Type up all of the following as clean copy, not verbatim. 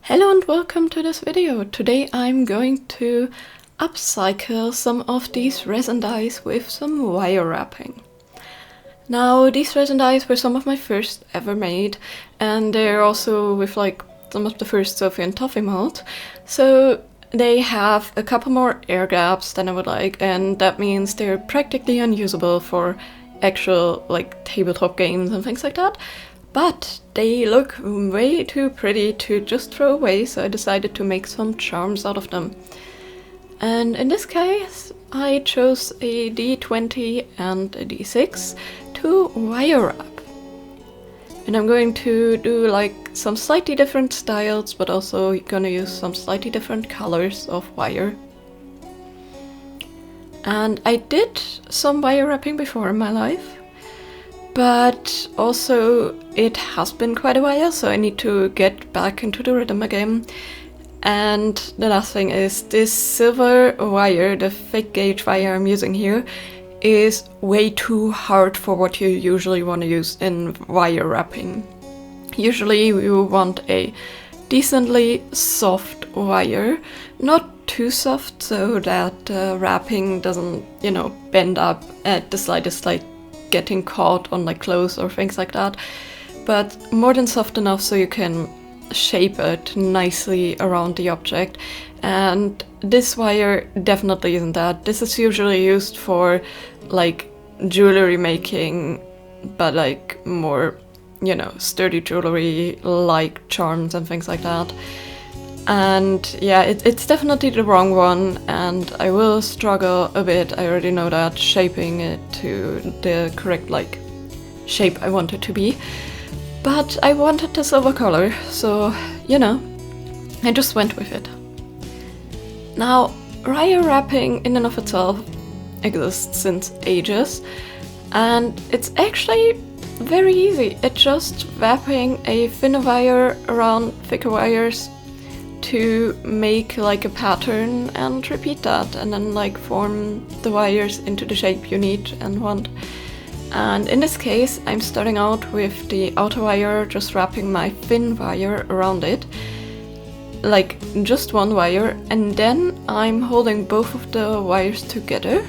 Hello and welcome to this video. Today I'm going to upcycle some of these resin dies with some wire wrapping. Now these resin dies were some of my first ever made, and they're also with like some of the first Sophie and Toffee molds. So they have a couple more air gaps than I would like, and that means they're practically unusable for actual like tabletop games and things like that. But they look way too pretty to just throw away, so I decided to make some charms out of them. And in this case, I chose a D20 and a D6 to wire wrap. And I'm going to do like some slightly different styles, but also gonna use some slightly different colors of wire. And I did some wire wrapping before in my life, but also it has been quite a while, so I need to get back into the rhythm again. And the last thing is this silver wire, the fake gauge wire I'm using here, is way too hard for what you usually want to use in wire wrapping. Usually you want a decently soft wire, not too soft so that wrapping doesn't, bend up at the slightest like getting caught on like clothes or things like that, but more than soft enough so you can shape it nicely around the object. And this wire definitely isn't that. This is usually used for like jewelry making, but like more, sturdy jewelry like charms and things like that. And yeah, it's definitely the wrong one, and I will struggle a bit, I already know that, shaping it to the correct like shape I want it to be. But I wanted the silver color, so I just went with it. Now, wire wrapping in and of itself exists since ages, and it's actually very easy. It's just wrapping a thinner wire around thicker wires to make like a pattern and repeat that, and then like form the wires into the shape you need and want. And in this case I'm starting out with the outer wire, just wrapping my thin wire around it, like just one wire, and then I'm holding both of the wires together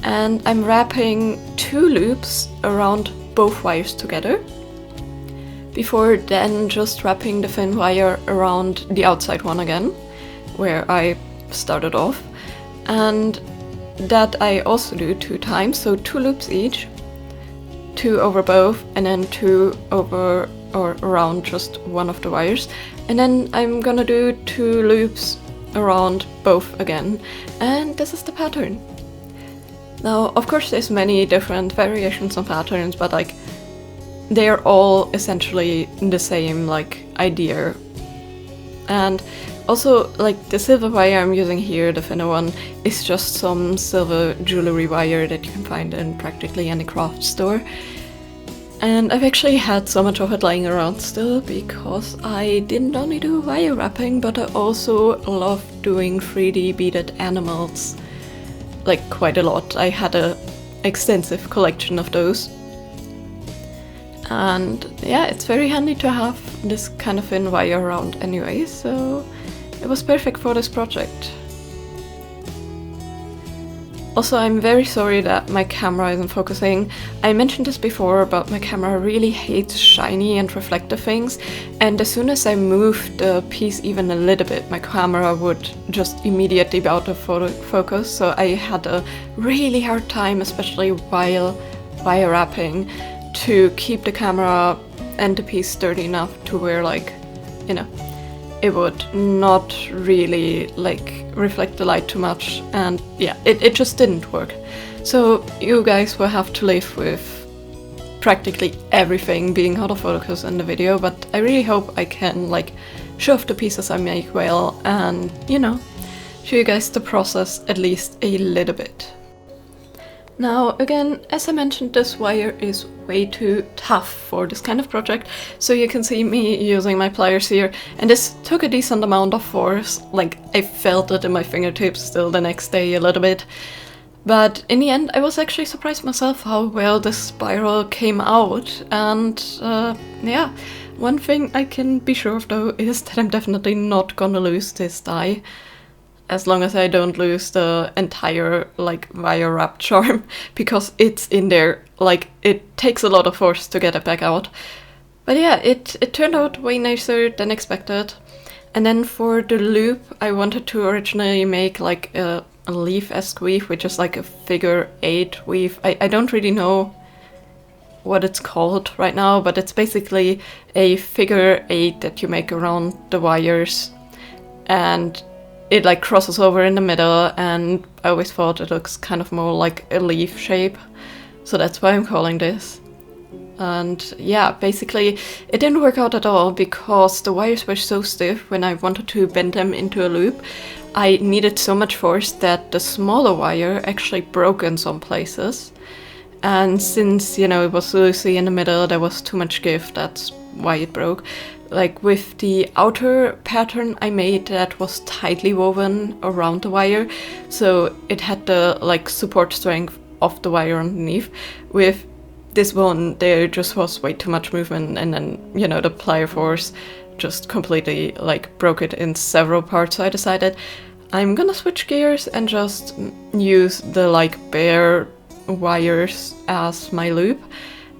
and I'm wrapping 2 loops around both wires together, before then just wrapping the thin wire around the outside one again, where I started off. And that I also do 2 times, so 2 loops each, 2 over both, and then 2 over or around just one of the wires. And then I'm gonna do 2 loops around both again, and this is the pattern. Now, of course, there's many different variations on patterns, but like they're all essentially the same like idea. And also like the silver wire I'm using here, the thinner one, is just some silver jewelry wire that you can find in practically any craft store. And I've actually had so much of it lying around still because I didn't only do wire wrapping, but I also love doing 3D beaded animals, like quite a lot. I had an extensive collection of those. And yeah, it's very handy to have this kind of thin wire around anyway, so it was perfect for this project. Also, I'm very sorry that my camera isn't focusing. I mentioned this before, but my camera really hates shiny and reflective things, and as soon as I moved the piece even a little bit, my camera would just immediately be out of focus, so I had a really hard time, especially while wire wrapping, to keep the camera and the piece sturdy enough to where like, it would not really like reflect the light too much, and yeah, it just didn't work. So you guys will have to live with practically everything being out of focus in the video, but I really hope I can like show off the pieces I make well and, show you guys the process at least a little bit. Now, again, as I mentioned, this wire is way too tough for this kind of project, so you can see me using my pliers here, and this took a decent amount of force, like I felt it in my fingertips still the next day a little bit. But in the end, I was actually surprised myself how well this spiral came out, and yeah, One thing I can be sure of though is that I'm definitely not gonna lose this die, as long as I don't lose the entire like wire wrap charm, because it's in there. Like, it takes a lot of force to get it back out. But yeah, it turned out way nicer than expected. And then for the loop, I wanted to originally make like a leaf-esque weave, which is like a figure 8 weave. I don't really know what it's called right now, but it's basically a figure 8 that you make around the wires, and it like crosses over in the middle, and I always thought it looks kind of more like a leaf shape, so that's why I'm calling this. And yeah, basically it didn't work out at all because the wires were so stiff when I wanted to bend them into a loop. I needed so much force that the smaller wire actually broke in some places. And since, you know, it was loosey in the middle, there was too much give, that's why it broke. Like with the outer pattern I made, that was tightly woven around the wire, so it had the like support strength of the wire underneath. With this one, there just was way too much movement, and then, you know, the plier force just completely like broke it in several parts. So I decided I'm gonna switch gears and just use the like bare wires as my loop.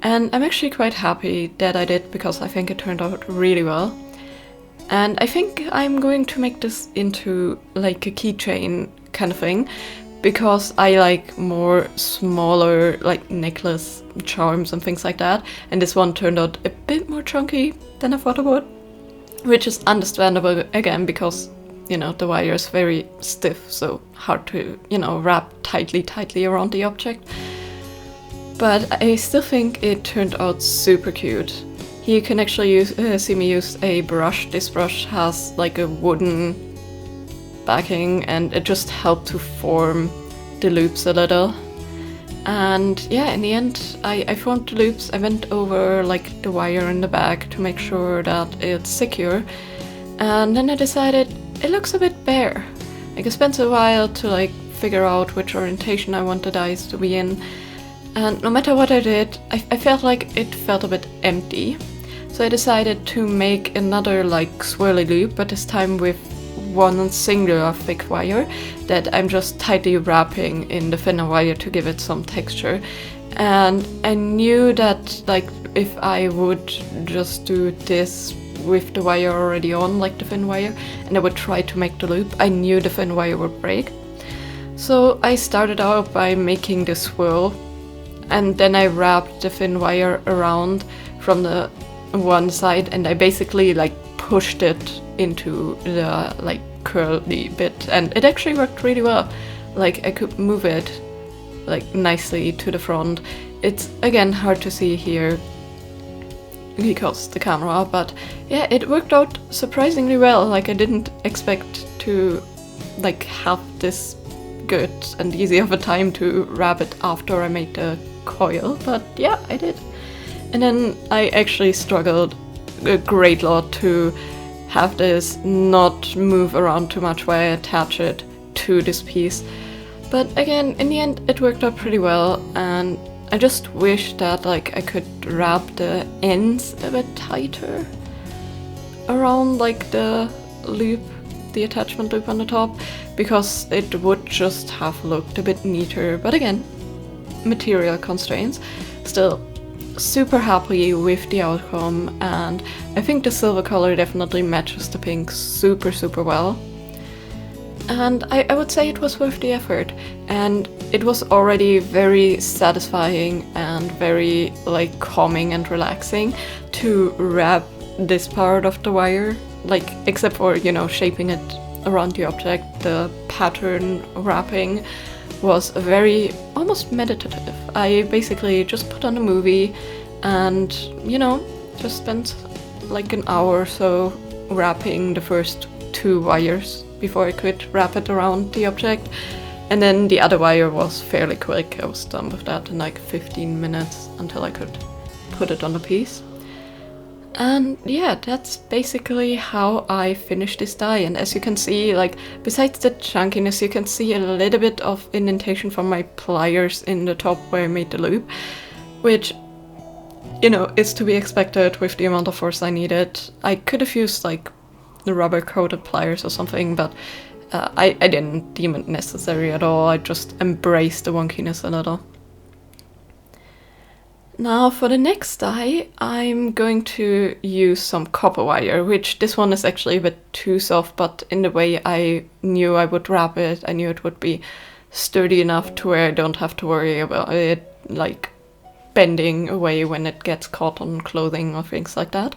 And I'm actually quite happy that I did, because I think it turned out really well. And I think I'm going to make this into like a keychain kind of thing, because I like more smaller like necklace charms and things like that, and this one turned out a bit more chunky than I thought it would, which is understandable again, because, you know, the wire is very stiff, so hard to, you know, wrap tightly around the object. But I still think it turned out super cute. Here you can actually see me use a brush. This brush has like a wooden backing, and it just helped to form the loops a little. And yeah, in the end I formed the loops. I went over like the wire in the back to make sure that it's secure, and then I decided it looks a bit bare. Like, I spent a while to like figure out which orientation I want the dies to be in, and no matter what I did, I felt like it felt a bit empty. So I decided to make another like swirly loop, but this time with one singular thick wire that I'm just tightly wrapping in the thinner wire to give it some texture. And I knew that like if I would just do this with the wire already on, like the thin wire, and I would try to make the loop, I knew the thin wire would break. So I started out by making the swirl, and then I wrapped the thin wire around from the one side, and I basically like pushed it into the like curly bit, and it actually worked really well. Like, I could move it like nicely to the front. It's again hard to see here because the camera, but yeah, it worked out surprisingly well. Like, I didn't expect to like have this good and easy of a time to wrap it after I made the coil, but yeah, I did. And then I actually struggled a great lot to have this not move around too much while I attach it to this piece. But again, in the end, it worked out pretty well, and I just wish that like I could wrap the ends a bit tighter around like the loop, the attachment loop on the top, because it would just have looked a bit neater. But again, material constraints. Still super happy with the outcome, and I think the silver color definitely matches the pink super well. And I would say it was worth the effort, and it was already very satisfying and very like calming and relaxing to wrap this part of the wire, like except for, you know, shaping it around the object. The pattern wrapping was very almost meditative. I basically just put on a movie and, you know, just spent like an hour or so wrapping the first 2 wires before I could wrap it around the object. And then the other wire was fairly quick. I was done with that in like 15 minutes until I could put it on the piece. And yeah, that's basically how I finished this die. And as you can see, like, besides the chunkiness, you can see a little bit of indentation from my pliers in the top where I made the loop, which you know, it's to be expected with the amount of force I needed. I could have used like the rubber coated pliers or something, but I didn't deem it necessary at all. I just embraced the wonkiness a little. Now for the next die, I'm going to use some copper wire, which this one is actually a bit too soft, but in the way I knew I would wrap it, I knew it would be sturdy enough to where I don't have to worry about it like bending away when it gets caught on clothing or things like that.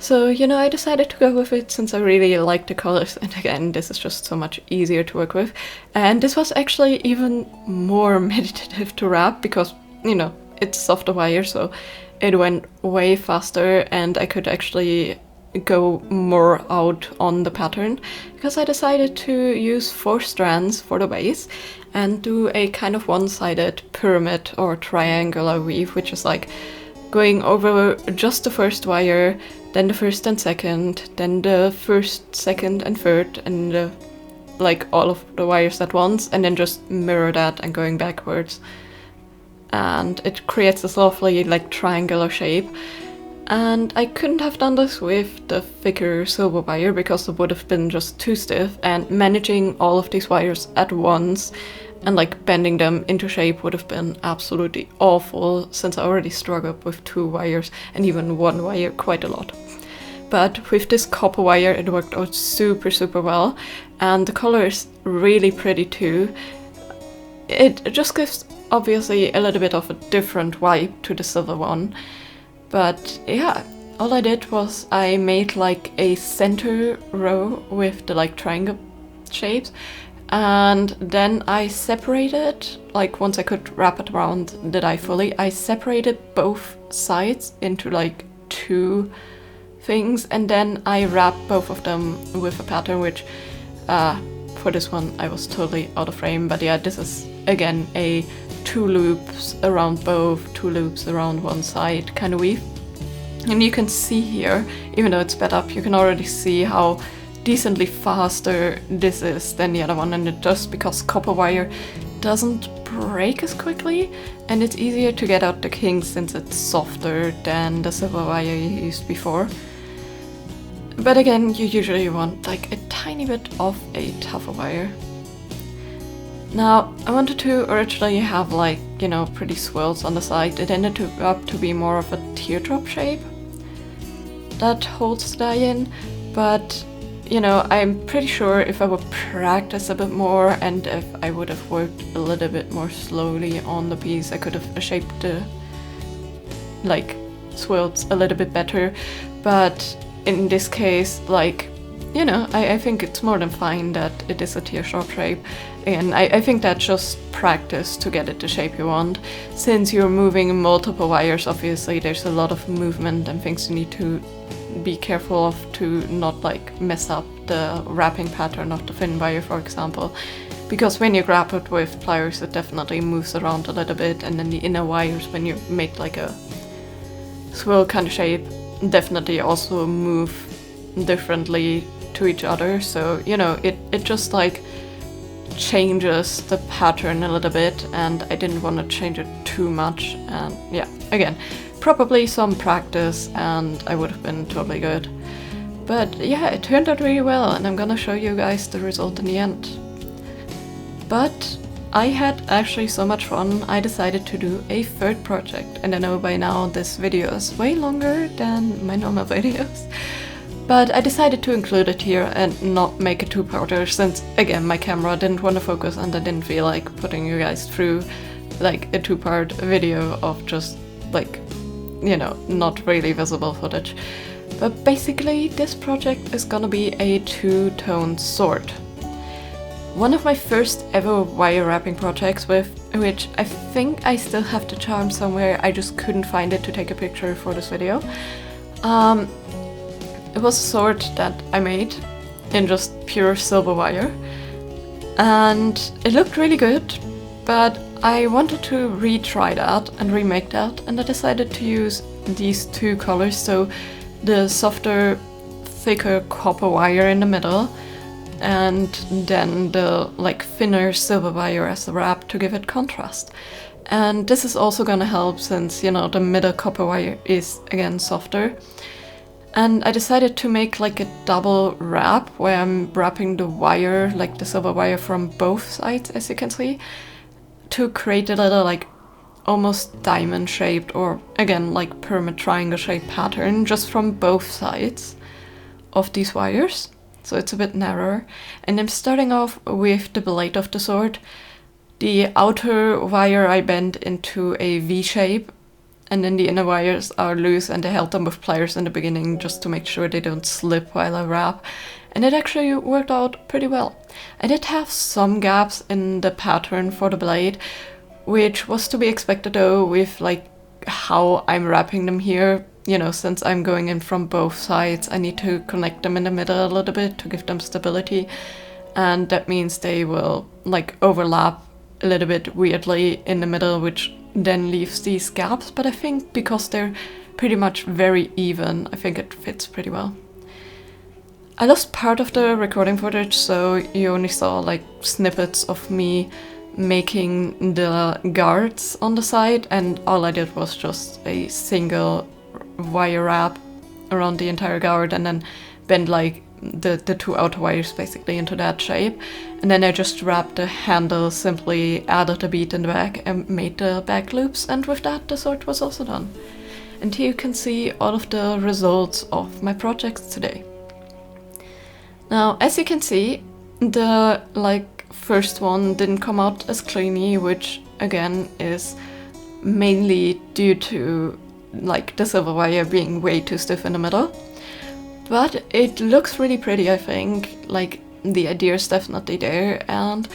So, you know, I decided to go with it since I really like the colors, and again, this is just so much easier to work with. And this was actually even more meditative to wrap because, you know, it's softer wire, so it went way faster and I could actually go more out on the pattern because I decided to use 4 strands for the base and do a kind of one-sided pyramid or triangular weave, which is like going over just the first wire, then the first and second, then the first, second and third, and like all of the wires at once, and then just mirror that and going backwards. And it creates this lovely like triangular shape. And I couldn't have done this with the thicker silver wire because it would have been just too stiff, and managing all of these wires at once and like bending them into shape would have been absolutely awful since I already struggled with 2 wires and even 1 wire quite a lot. But with this copper wire it worked out super well, and the color is really pretty too. It just gives obviously a little bit of a different vibe to the silver one. But yeah, all I did was I made like a center row with the like triangle shapes, and then I separated, like once I could wrap it around the die fully, I separated both sides into like 2 things, and then I wrapped both of them with a pattern, which for this one I was totally out of frame. But yeah, this is again a 2 loops around both, 2 loops around one side kind of weave. And you can see here, even though it's sped up, you can already see how decently faster this is than the other one, and it just because copper wire doesn't break as quickly and it's easier to get out the kinks since it's softer than the silver wire you used before. But again, you usually want like a tiny bit of a tougher wire. Now, I wanted to originally have like, you know, pretty swirls on the side. It ended up to be more of a teardrop shape that holds the die in, but you know, I'm pretty sure if I would practice a bit more and if I would have worked a little bit more slowly on the piece, I could have shaped the like swirls a little bit better. But in this case, like, you know, I think it's more than fine that it is a teardrop shape, and I think that's just practice to get it the shape you want. Since you're moving multiple wires, obviously there's a lot of movement and things you need to be careful of to not like mess up the wrapping pattern of the thin wire, for example, because when you grab it with pliers it definitely moves around a little bit, and then the inner wires, when you make like a swirl kind of shape, definitely also move differently to each other. So, you know, it just like changes the pattern a little bit, and I didn't want to change it too much. And yeah, again, probably some practice and I would have been totally good. But yeah, it turned out really well, and I'm gonna show you guys the result in the end. But I had actually so much fun, I decided to do a 3rd project, and I know by now this video is way longer than my normal videos. But I decided to include it here and not make a 2-parter since, again, my camera didn't want to focus and I didn't feel like putting you guys through like a 2-part video of just like, you know, not really visible footage. But basically this project is gonna be a 2-tone sword. One of my first ever wire wrapping projects with which I think I still have the charm somewhere, I just couldn't find it to take a picture for this video. It was a sword that I made in just pure silver wire, and it looked really good, but I wanted to retry that and remake that, and I decided to use these 2 colors, so the softer, thicker copper wire in the middle, and then the like thinner silver wire as the wrap to give it contrast. And this is also gonna help since, you know, the middle copper wire is again softer. And I decided to make like a double wrap where I'm wrapping the wire, like the silver wire, from both sides, as you can see, to create a little like almost diamond shaped, or again like pyramid triangle shaped pattern just from both sides of these wires. So it's a bit narrower. And I'm starting off with the blade of the sword. The outer wire I bent into a V shape, and then the inner wires are loose, and I held them with pliers in the beginning just to make sure they don't slip while I wrap. And it actually worked out pretty well. I did have some gaps in the pattern for the blade, which was to be expected though with like how I'm wrapping them here. You know, since I'm going in from both sides, I need to connect them in the middle a little bit to give them stability. And that means they will like overlap a little bit weirdly in the middle, which then leaves these gaps. But I think because they're pretty much very even, I think it fits pretty well. I lost part of the recording footage, so you only saw like snippets of me making the guards on the side, and all I did was just a single wire wrap around the entire guard and then bend like the two outer wires basically into that shape. And then I just wrapped the handle, simply added a bead in the back and made the back loops, and with that the sword was also done. And here you can see all of the results of my projects today. Now, as you can see, the first one didn't come out as cleanly, which again is mainly due to like the silver wire being way too stiff in the middle. But it looks really pretty, I think. Like, the idea is definitely there, and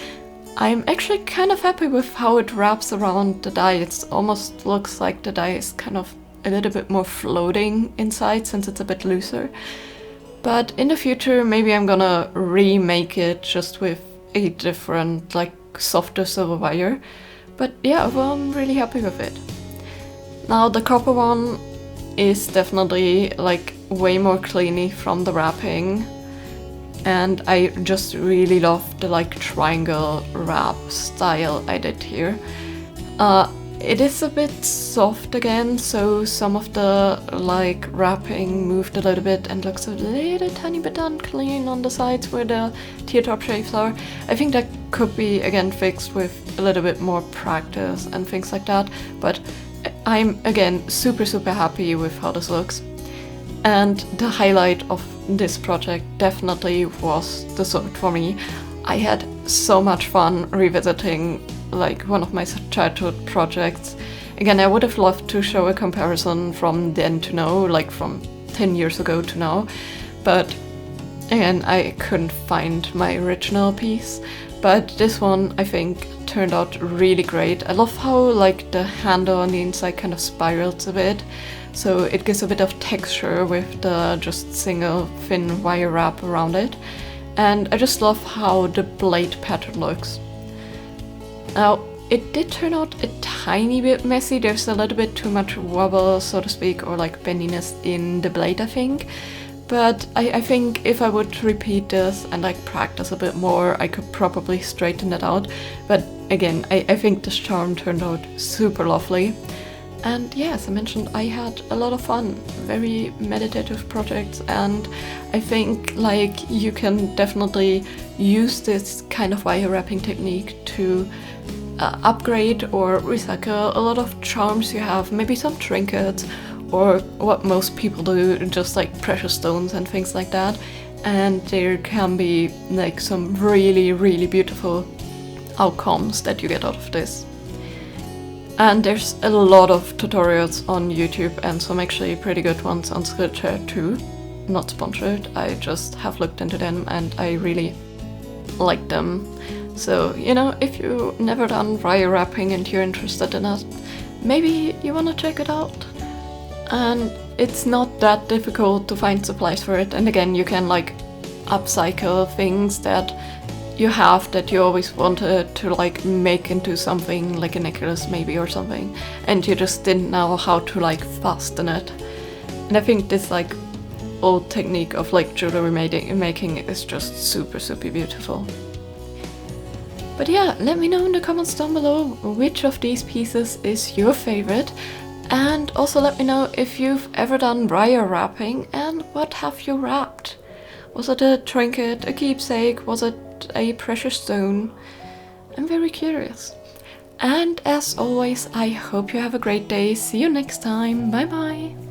I'm actually kind of happy with how it wraps around the die. It almost looks like the die is kind of a little bit more floating inside since it's a bit looser. But in the future, maybe I'm gonna remake it just with a different, like, softer silver wire. But yeah, well, I'm really happy with it. Now, the copper one is definitely, like, way more cleanly from the wrapping. And I just really love the, like, triangle wrap style I did here. It is a bit soft again, so some of the, like, wrapping moved a little bit and looks a little tiny bit unclean on the sides where the teardrop shapes are. I think that could be, again, fixed with a little bit more practice and things like that, but I'm, again, super happy with how this looks. And the highlight of this project definitely was the sword for me. I had so much fun revisiting like one of my childhood projects. Again, I would have loved to show a comparison from then to now, like from 10 years ago to now, but again, I couldn't find my original piece. But this one, I think, turned out really great. I love how like the handle on the inside kind of spirals a bit, so it gives a bit of texture with the just single thin wire wrap around it. And I just love how the blade pattern looks. Now, it did turn out a tiny bit messy. There's a little bit too much wobble, so to speak, or like bendiness in the blade, I think. But I think if I would repeat this and like practice a bit more, I could probably straighten it out. But again, I think this charm turned out super lovely. And yeah, as I mentioned, I had a lot of fun, very meditative projects, and I think like you can definitely use this kind of wire wrapping technique to upgrade or recycle a lot of charms you have, maybe some trinkets, or what most people do, just like precious stones and things like that. And there can be like some really beautiful outcomes that you get out of this. And there's a lot of tutorials on YouTube and some actually pretty good ones on Skillshare too. Not sponsored, I just have looked into them and I really like them. So, you know, if you've never done wire wrapping and you're interested in it, maybe you want to check it out. And it's not that difficult to find supplies for it. And again, you can like upcycle things that you have that you always wanted to like make into something like a necklace maybe or something, and you just didn't know how to like fasten it. And I think this like old technique of like jewelry making is just super beautiful. But yeah, let me know in the comments down below which of these pieces is your favorite, and also let me know if you've ever done wire wrapping and what have you wrapped. Was it a trinket, a keepsake, was it a precious stone? I'm very curious. And as always, I hope you have a great day. See you next time. Bye bye.